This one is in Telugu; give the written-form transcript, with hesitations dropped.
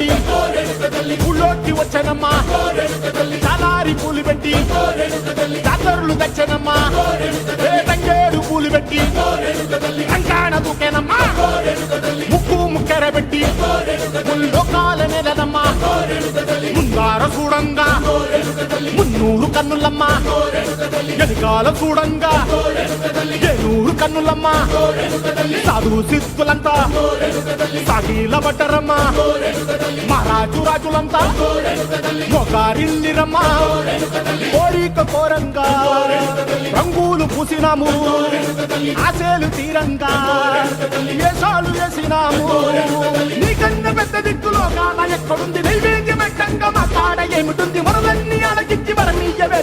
పెట్టి ఊళ్ళోకి వచ్చనమ్మా చాలారి పూలు పెట్టి జాతరులు తెచ్చనమ్మా తంగేడు పూలు పెట్టి కంకాణ దూకేనమ్మా ముక్కు ముక్కెర పెట్టి ముల్లోకాల నెలనమ్మా ముందార చూడంగా మున్నూరు కన్నులమ్మా ఎనకాల చూడంగా ఏనూరు కన్నులమ్మా సాధు సిద్ధులంతా సాగిల బట్టరమ్మా మహారాజు రాజులంతా మొగారిల్లిరమ్మా కోరిక కోరంగా రంగులు పూసినాము ఆశలు తీరంగా ఏషాలు వేసినాము నీకన్నా పెద్ద దిక్కులో కాల ఎక్కడుంది నైవేద్యం ఎట్టంగా మా కాడ ఏమిటుంది మనలన్నీ అలగిచ్చి వరమీయవే